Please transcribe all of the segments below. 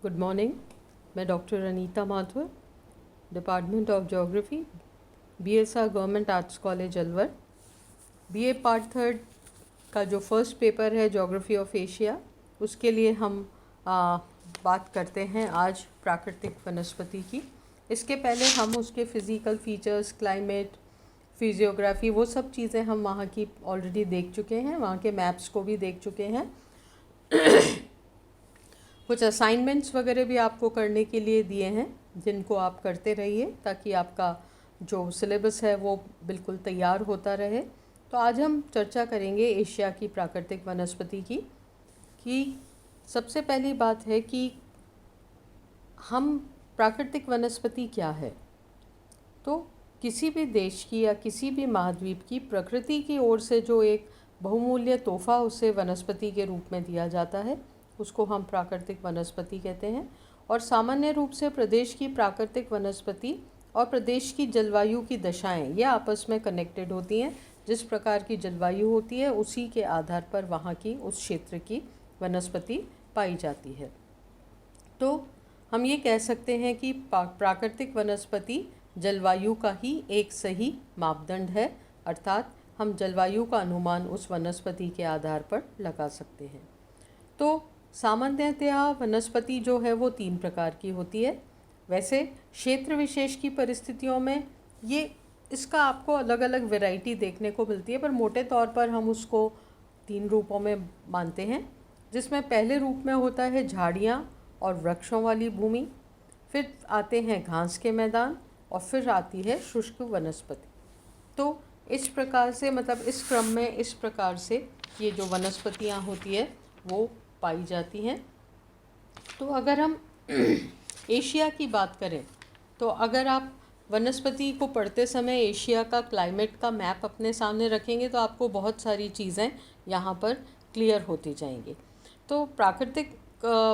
Good morning. मैं doctor Anita Mathur, department of geography, BSR government arts college Alwar. BA part third का जो first paper है geography of Asia, उसके लिए हम बात करते हैं आज प्राकृतिक वनस्पति की। इसके पहले हम उसके फ़िज़िकल फीचर्स, क्लाइमेट, फिजियोग्राफी, वो सब चीज़ें हम वहाँ की ऑलरेडी देख चुके हैं, वहाँ के मैप्स को भी देख चुके हैं। कुछ असाइनमेंट्स वगैरह भी आपको करने के लिए दिए हैं, जिनको आप करते रहिए ताकि आपका जो सिलेबस है वो बिल्कुल तैयार होता रहे। तो आज हम चर्चा करेंगे एशिया की प्राकृतिक वनस्पति की। कि सबसे पहली बात है कि हम प्राकृतिक वनस्पति क्या है। तो किसी भी देश की या किसी भी महाद्वीप की प्रकृति की ओर से जो एक बहुमूल्य तोहफा उसे वनस्पति के रूप में दिया जाता है, उसको हम प्राकृतिक वनस्पति कहते हैं। और सामान्य रूप से प्रदेश की प्राकृतिक वनस्पति और प्रदेश की जलवायु की दशाएं ये आपस में कनेक्टेड होती हैं। जिस प्रकार की जलवायु होती है उसी के आधार पर वहाँ की उस क्षेत्र की वनस्पति पाई जाती है। तो हम ये कह सकते हैं कि प्राकृतिक वनस्पति जलवायु का ही एक सही मापदंड है, अर्थात हम जलवायु का अनुमान उस वनस्पति के आधार पर लगा सकते हैं। तो सामान्यतया वनस्पति जो है वो 3 प्रकार की होती है। वैसे क्षेत्र विशेष की परिस्थितियों में ये इसका आपको अलग अलग वैरायटी देखने को मिलती है, पर मोटे तौर पर हम उसको 3 रूपों में मानते हैं, जिसमें पहले रूप में होता है झाड़ियाँ और वृक्षों वाली भूमि, फिर आते हैं घास के मैदान और फिर आती है शुष्क वनस्पति। तो इस प्रकार से, मतलब इस क्रम में इस प्रकार से ये जो वनस्पतियाँ होती है वो पाई जाती हैं। तो अगर हम एशिया की बात करें, तो अगर आप वनस्पति को पढ़ते समय एशिया का क्लाइमेट का मैप अपने सामने रखेंगे तो आपको बहुत सारी चीज़ें यहाँ पर क्लियर होती जाएंगी। तो प्राकृतिक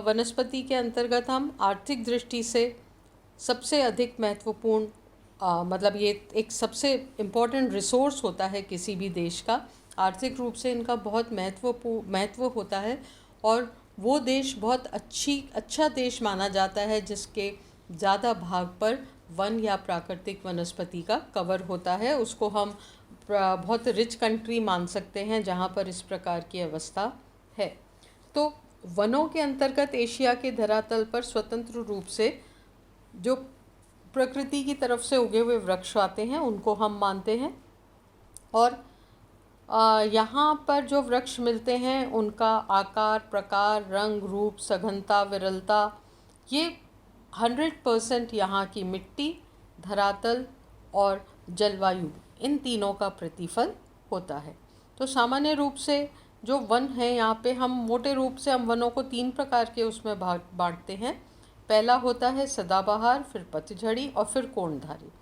वनस्पति के अंतर्गत हम आर्थिक दृष्टि से सबसे अधिक महत्वपूर्ण, मतलब ये एक सबसे इम्पोर्टेंट रिसोर्स होता है किसी भी देश का। आर्थिक रूप से इनका बहुत महत्व होता है और वो देश बहुत अच्छा देश माना जाता है जिसके ज़्यादा भाग पर वन या प्राकृतिक वनस्पति का कवर होता है। उसको हम बहुत रिच कंट्री मान सकते हैं जहाँ पर इस प्रकार की अवस्था है। तो वनों के अंतर्गत एशिया के धरातल पर स्वतंत्र रूप से जो प्रकृति की तरफ से उगे हुए वृक्ष आते हैं उनको हम मानते हैं। और यहाँ पर जो वृक्ष मिलते हैं उनका आकार, प्रकार, रंग, रूप, सघनता, विरलता, ये 100% यहाँ की मिट्टी, धरातल और जलवायु, इन तीनों का प्रतिफल होता है। तो सामान्य रूप से जो वन है यहाँ पे हम मोटे रूप से हम वनों को 3 प्रकार के उसमें बांटते हैं। पहला होता है सदाबहार, फिर पतझड़ी और फिर कोणधारी।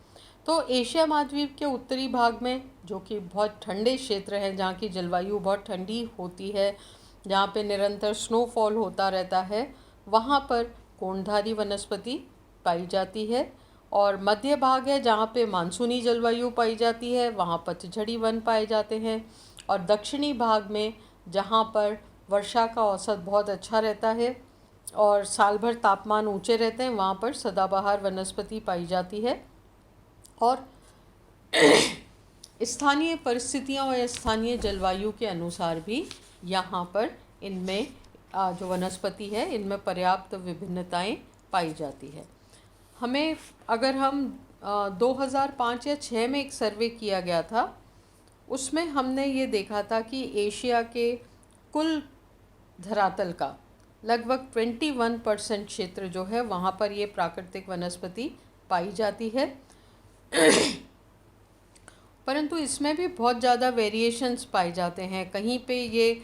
तो एशिया महाद्वीप के उत्तरी भाग में, जो कि बहुत ठंडे क्षेत्र हैं, जहाँ की जलवायु बहुत ठंडी होती है, जहाँ पे निरंतर स्नोफॉल होता रहता है, वहाँ पर कोणधारी वनस्पति पाई जाती है। और मध्य भाग है जहाँ पे मानसूनी जलवायु पाई जाती है, वहाँ पतझड़ी वन पाए जाते हैं। और दक्षिणी भाग में जहाँ पर वर्षा का औसत बहुत अच्छा रहता है और साल भर तापमान ऊंचे रहते हैं, वहाँ पर सदाबहार वनस्पति पाई जाती है। और स्थानीय परिस्थितियों और स्थानीय जलवायु के अनुसार भी यहाँ पर इनमें जो वनस्पति है इनमें पर्याप्त विभिन्नताएं पाई जाती है। हमें अगर हम 2005 या 6 में एक सर्वे किया गया था, उसमें हमने ये देखा था कि एशिया के कुल धरातल का लगभग 21% क्षेत्र जो है वहाँ पर ये प्राकृतिक वनस्पति पाई जाती है। परंतु इसमें भी बहुत ज़्यादा वेरिएशंस पाए जाते हैं। कहीं पे ये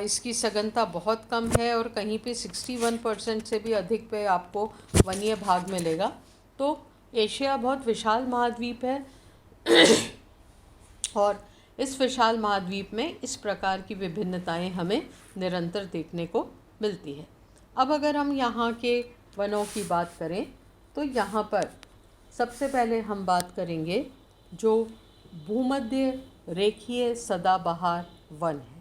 इसकी सघनता बहुत कम है और कहीं पे 61% से भी अधिक पे आपको वनीय भाग मिलेगा। तो एशिया बहुत विशाल महाद्वीप है और इस विशाल महाद्वीप में इस प्रकार की विभिन्नताएं हमें निरंतर देखने को मिलती है। अब अगर हम यहाँ के वनों की बात करें तो यहाँ पर सबसे पहले हम बात करेंगे जो भूमध्य रेखीय सदाबहार वन है।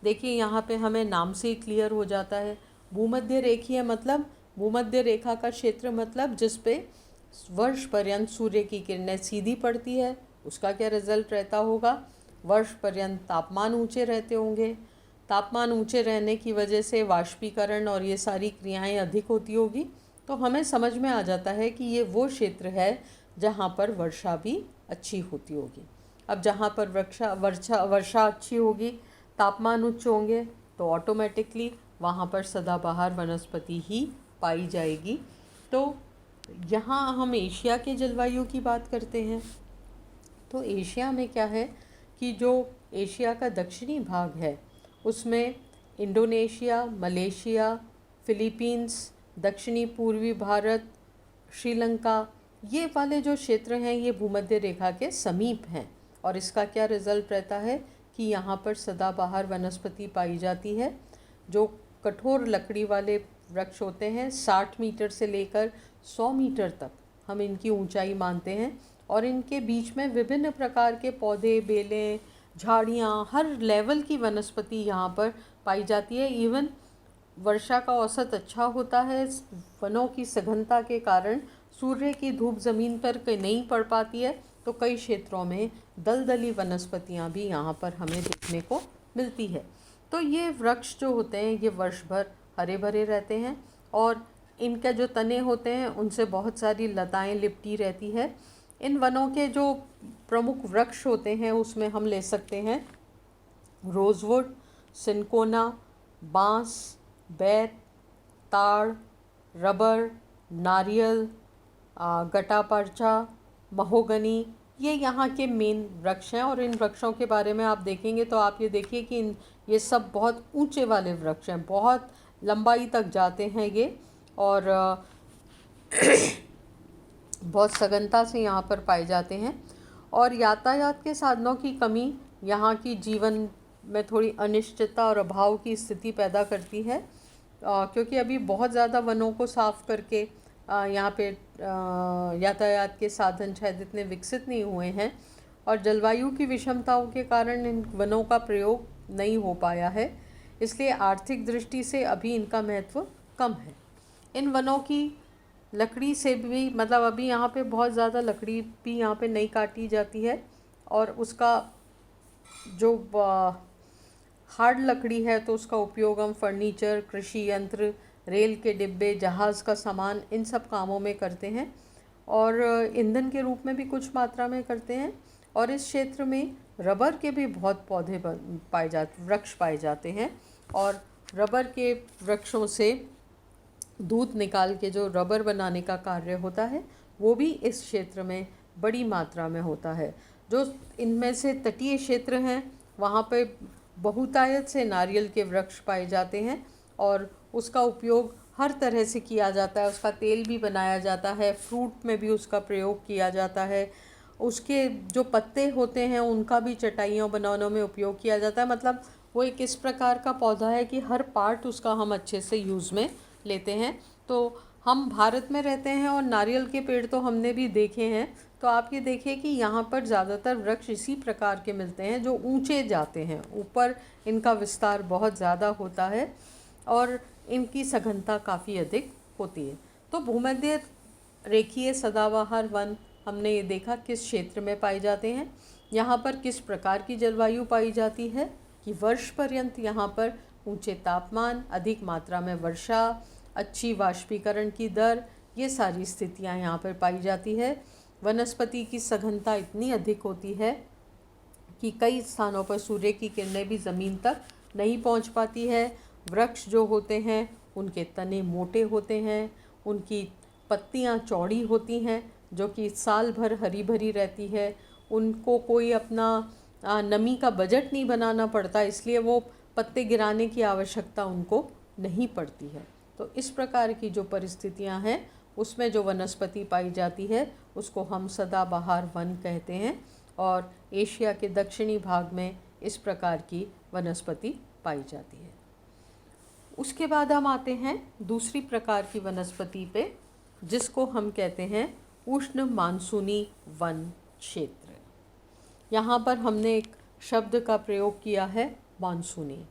देखिए यहाँ पे हमें नाम से ही क्लियर हो जाता है। भूमध्य रेखीय मतलब भूमध्य रेखा का क्षेत्र मतलब जिस पे वर्ष पर्यंत सूर्य की किरणें सीधी पड़ती है, उसका क्या रिजल्ट रहता होगा? वर्ष पर्यंत तापमान ऊंचे रहते होंगे। तापमान ऊंचे रहने की वजह से वाष्पीकरण और ये सारी क्रियाएं अधिक होती होगी, तो हमें समझ में आ जाता है कि ये वो क्षेत्र है जहाँ पर वर्षा भी अच्छी होती होगी। अब जहाँ पर वर्षा अच्छी होगी, तापमान उच्च होंगे, तो ऑटोमेटिकली वहाँ पर सदाबहार वनस्पति ही पाई जाएगी। तो यहाँ हम एशिया के जलवायु की बात करते हैं। तो एशिया में क्या है कि जो एशिया का दक्षिणी भाग है उसमें इंडोनेशिया, मलेशिया, फिलीपींस, दक्षिणी पूर्वी भारत, श्रीलंका, ये वाले जो क्षेत्र हैं ये भूमध्य रेखा के समीप हैं। और इसका क्या रिजल्ट रहता है कि यहाँ पर सदाबहार वनस्पति पाई जाती है। जो कठोर लकड़ी वाले वृक्ष होते हैं 60 मीटर से लेकर 100 मीटर तक हम इनकी ऊंचाई मानते हैं, और इनके बीच में विभिन्न प्रकार के पौधे, बेलें, झाड़ियाँ, हर लेवल की वनस्पति यहाँ पर पाई जाती है। इवन वर्षा का औसत अच्छा होता है। वनों की सघनता के कारण सूर्य की धूप ज़मीन पर नहीं पड़ पाती है, तो कई क्षेत्रों में दलदली वनस्पतियाँ भी यहाँ पर हमें देखने को मिलती है। तो ये वृक्ष जो होते हैं ये वर्ष भर हरे भरे रहते हैं, और इनके जो तने होते हैं उनसे बहुत सारी लताएं लिपटी रहती है। इन वनों के जो प्रमुख वृक्ष होते हैं उसमें हम ले सकते हैं रोजवुड, सिनकोना, बांस, बैर, ताड़, रबर, नारियल, गटापरचा, महोगनी, ये यहाँ के मेन वृक्ष हैं। और इन वृक्षों के बारे में आप देखेंगे तो आप ये देखिए कि ये सब बहुत ऊंचे वाले वृक्ष हैं, बहुत लंबाई तक जाते हैं ये, और बहुत सघनता से यहाँ पर पाए जाते हैं। और यातायात के साधनों की कमी यहाँ की जीवन में थोड़ी अनिश्चितता और अभाव की स्थिति पैदा करती है, क्योंकि अभी बहुत ज़्यादा वनों को साफ़ करके यहाँ पे यातायात के साधन शायद इतने विकसित नहीं हुए हैं, और जलवायु की विषमताओं के कारण इन वनों का प्रयोग नहीं हो पाया है, इसलिए आर्थिक दृष्टि से अभी इनका महत्व कम है। इन वनों की लकड़ी से भी मतलब अभी यहाँ पे बहुत ज़्यादा लकड़ी भी यहाँ पे नहीं काटी जाती है, और उसका जो हार्ड लकड़ी है तो उसका उपयोग हम फर्नीचर, कृषि यंत्र, रेल के डिब्बे, जहाज़ का सामान, इन सब कामों में करते हैं, और ईंधन के रूप में भी कुछ मात्रा में करते हैं। और इस क्षेत्र में रबर के भी बहुत पौधे वृक्ष पाए जाते हैं, और रबर के वृक्षों से दूध निकाल के जो रबर बनाने का कार्य होता है वो भी इस क्षेत्र में बड़ी मात्रा में होता है। जो इनमें से तटीय क्षेत्र हैं वहाँ पे बहुतायत से नारियल के वृक्ष पाए जाते हैं, और उसका उपयोग हर तरह से किया जाता है। उसका तेल भी बनाया जाता है, फ्रूट में भी उसका प्रयोग किया जाता है, उसके जो पत्ते होते हैं उनका भी चटाइयों बनाने में उपयोग किया जाता है। मतलब वो एक इस प्रकार का पौधा है कि हर पार्ट उसका हम अच्छे से यूज़ में लेते हैं। तो हम भारत में रहते हैं और नारियल के पेड़ तो हमने भी देखे हैं, तो आप ये देखिए कि यहाँ पर ज़्यादातर वृक्ष इसी प्रकार के मिलते हैं जो ऊंचे जाते हैं, ऊपर इनका विस्तार बहुत ज़्यादा होता है और इनकी सघनता काफ़ी अधिक होती है। तो भूमध्य रेखीय सदाबहार वन हमने ये देखा किस क्षेत्र में पाए जाते हैं, यहाँ पर किस प्रकार की जलवायु पाई जाती है कि वर्ष पर्यंत यहाँ पर ऊंचे तापमान, अधिक मात्रा में वर्षा, अच्छी वाष्पीकरण की दर, ये सारी स्थितियाँ यहाँ पर पाई जाती है। वनस्पति की सघनता इतनी अधिक होती है कि कई स्थानों पर सूर्य की किरणें भी ज़मीन तक नहीं पहुँच पाती है। वृक्ष जो होते हैं उनके तने मोटे होते हैं, उनकी पत्तियाँ चौड़ी होती हैं जो कि साल भर हरी भरी रहती है। उनको कोई अपना नमी का बजट नहीं बनाना पड़ता, इसलिए वो पत्ते गिराने की आवश्यकता उनको नहीं पड़ती है। तो इस प्रकार की जो परिस्थितियां हैं उसमें जो वनस्पति पाई जाती है उसको हम सदाबहार वन कहते हैं, और एशिया के दक्षिणी भाग में इस प्रकार की वनस्पति पाई जाती है। उसके बाद हम आते हैं दूसरी प्रकार की वनस्पति पे, जिसको हम कहते हैं उष्ण मानसूनी वन क्षेत्र। यहाँ पर हमने एक शब्द का प्रयोग किया है मानसूनी।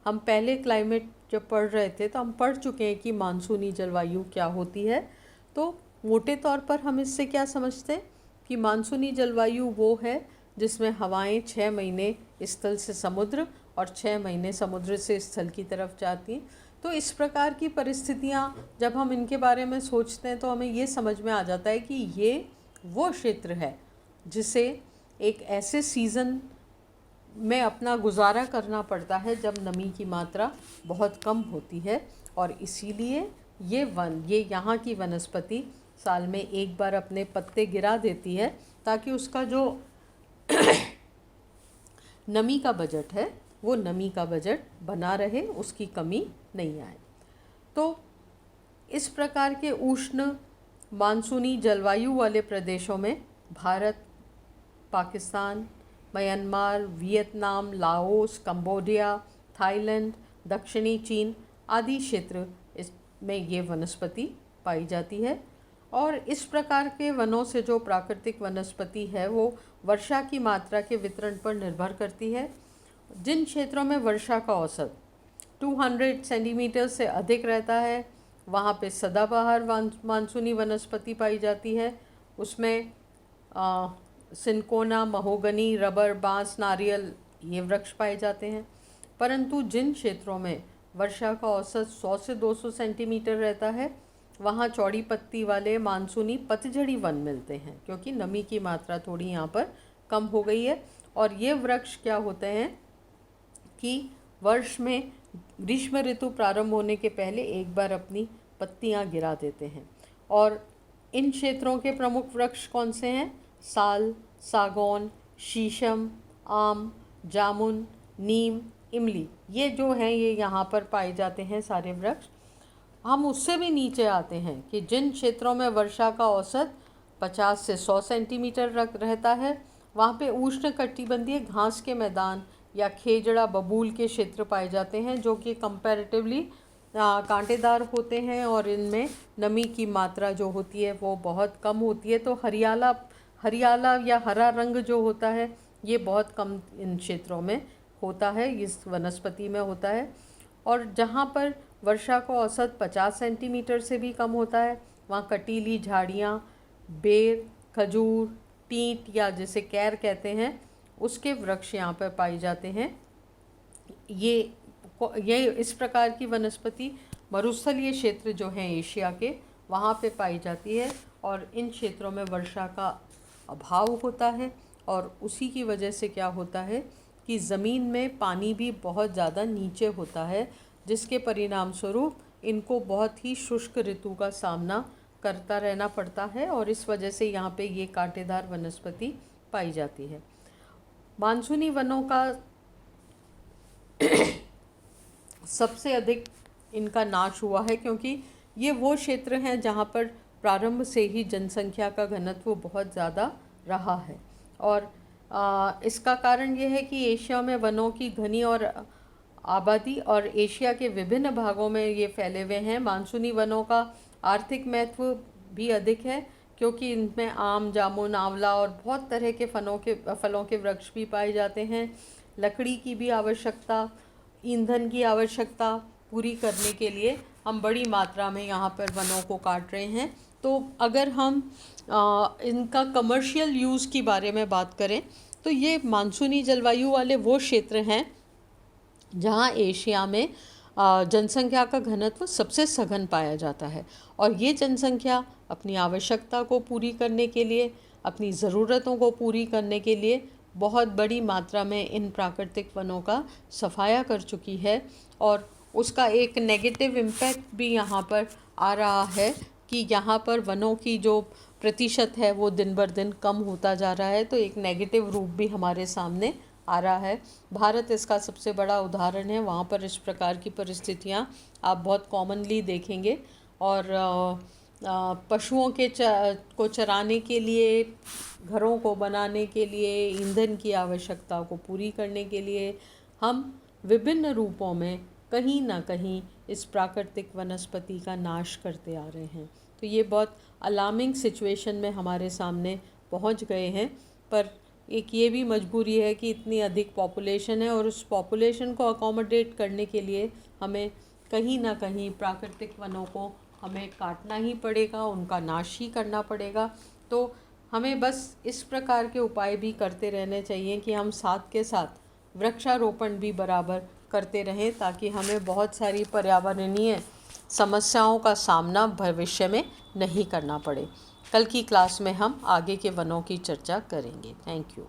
हम पहले क्लाइमेट जब पढ़ रहे थे तो हम पढ़ चुके हैं कि मानसूनी जलवायु क्या होती है। तो मोटे तौर पर हम इससे क्या समझते हैं कि मानसूनी जलवायु वो है जिसमें हवाएं 6 महीने स्थल से समुद्र और 6 महीने समुद्र से स्थल की तरफ जाती हैं। तो इस प्रकार की परिस्थितियां जब हम इनके बारे में सोचते हैं तो हमें ये समझ में आ जाता है कि ये वो क्षेत्र है जिसे एक ऐसे सीज़न में अपना गुजारा करना पड़ता है जब नमी की मात्रा बहुत कम होती है। और इसीलिए ये यहाँ की वनस्पति साल में एक बार अपने पत्ते गिरा देती है ताकि उसका जो नमी का बजट है वो नमी का बजट बना रहे, उसकी कमी नहीं आए। तो इस प्रकार के उष्ण मानसूनी जलवायु वाले प्रदेशों में Bharat, Pakistan, Myanmar, Vietnam, Laos, Cambodia, Thailand, दक्षिणी चीन आदि क्षेत्र इसमें ये वनस्पति पाई जाती है। और इस प्रकार के वनों से जो प्राकृतिक वनस्पति है वो वर्षा की मात्रा के वितरण पर निर्भर करती है। जिन क्षेत्रों में वर्षा का औसत 200 सेंटीमीटर से अधिक रहता है वहाँ पे सदाबहार मानसूनी वनस्पति पाई जाती है। उसमें सिनकोना, महोगनी, रबर, बांस, नारियल ये वृक्ष पाए जाते हैं। परंतु जिन क्षेत्रों में वर्षा का औसत 100 से 200 सेंटीमीटर रहता है वहाँ चौड़ी पत्ती वाले मानसूनी पतझड़ी वन मिलते हैं, क्योंकि नमी की मात्रा थोड़ी यहाँ पर कम हो गई है। और ये वृक्ष क्या होते हैं कि वर्ष में ग्रीष्म ऋतु प्रारंभ होने के पहले एक बार अपनी पत्तियाँ गिरा देते हैं। और इन क्षेत्रों के प्रमुख वृक्ष कौन से हैं? साल, सागौन, शीशम, आम, जामुन, नीम, इमली, ये जो हैं ये यहाँ पर पाए जाते हैं सारे वृक्ष। हम उससे भी नीचे आते हैं कि जिन क्षेत्रों में वर्षा का औसत 50 से 100 सेंटीमीटर रहता है वहाँ पे उष्ण कटिबंधीय घास के मैदान या खेजड़ा, बबूल के क्षेत्र पाए जाते हैं जो कि कंपैरेटिवली कांटेदार होते हैं और इनमें नमी की मात्रा जो होती है वो बहुत कम होती है। तो हरियाला या हरा रंग जो होता है ये बहुत कम इन क्षेत्रों में होता है, इस वनस्पति में होता है। और जहाँ पर वर्षा का औसत 50 सेंटीमीटर से भी कम होता है वहाँ कटीली झाड़ियाँ, बेर, खजूर, टींट या जिसे कैर कहते हैं उसके वृक्ष यहाँ पर पाए जाते हैं। ये इस प्रकार की वनस्पति मरुस्थलीय क्षेत्र जो हैं एशिया के वहाँ पे पाई जाती है और इन क्षेत्रों में वर्षा का अभाव होता है। और उसी की वजह से क्या होता है कि ज़मीन में पानी भी बहुत ज़्यादा नीचे होता है, जिसके परिणाम स्वरूप इनको बहुत ही शुष्क ऋतु का सामना करता रहना पड़ता है और इस वजह से यहाँ पे ये कांटेदार वनस्पति पाई जाती है। मानसूनी वनों का सबसे अधिक इनका नाश हुआ है क्योंकि ये वो क्षेत्र हैं जहाँ पर प्रारंभ से ही जनसंख्या का घनत्व बहुत ज़्यादा रहा है। और इसका कारण ये है कि एशिया में वनों की घनी और आबादी और एशिया के विभिन्न भागों में ये फैले हुए हैं। मानसूनी वनों का आर्थिक महत्व भी अधिक है क्योंकि इनमें आम, जामुन, आंवला और बहुत तरह के फलों के वृक्ष भी पाए जाते हैं। लकड़ी की भी आवश्यकता, ईंधन की आवश्यकता पूरी करने के लिए हम बड़ी मात्रा में यहाँ पर वनों को काट रहे हैं। तो अगर हम इनका कमर्शियल यूज़ की बारे में बात करें तो ये मानसूनी जलवायु वाले वो क्षेत्र हैं जहाँ एशिया में जनसंख्या का घनत्व सबसे सघन पाया जाता है। और ये जनसंख्या अपनी आवश्यकता को पूरी करने के लिए, अपनी ज़रूरतों को पूरी करने के लिए बहुत बड़ी मात्रा में इन प्राकृतिक वनों का सफाया कर चुकी है। और उसका एक नेगेटिव इम्पैक्ट भी यहाँ पर आ रहा है कि यहाँ पर वनों की जो प्रतिशत है वो दिन बर दिन कम होता जा रहा है। तो एक नेगेटिव रूप भी हमारे सामने आ रहा है। भारत इसका सबसे बड़ा उदाहरण है। वहाँ पर इस प्रकार की परिस्थितियाँ आप बहुत कॉमनली देखेंगे। और पशुओं को चराने के लिए, घरों को बनाने के लिए, ईंधन की आवश्यकता को पूरी करने के लिए हम विभिन्न रूपों में कहीं ना कहीं इस प्राकृतिक वनस्पति का नाश करते आ रहे हैं। तो ये बहुत अलार्मिंग सिचुएशन में हमारे सामने पहुंच गए हैं। पर एक ये भी मजबूरी है कि इतनी अधिक पॉपुलेशन है और उस पॉपुलेशन को अकोमोडेट करने के लिए हमें कहीं ना कहीं प्राकृतिक वनों को हमें काटना ही पड़ेगा, उनका नाश ही करना पड़ेगा। तो हमें बस इस प्रकार के उपाय भी करते रहने चाहिए कि हम साथ के साथ वृक्षारोपण भी बराबर करते रहें, ताकि हमें बहुत सारी पर्यावरणीय समस्याओं का सामना भविष्य में नहीं करना पड़े। कल की क्लास में हम आगे के वनों की चर्चा करेंगे। Thank you.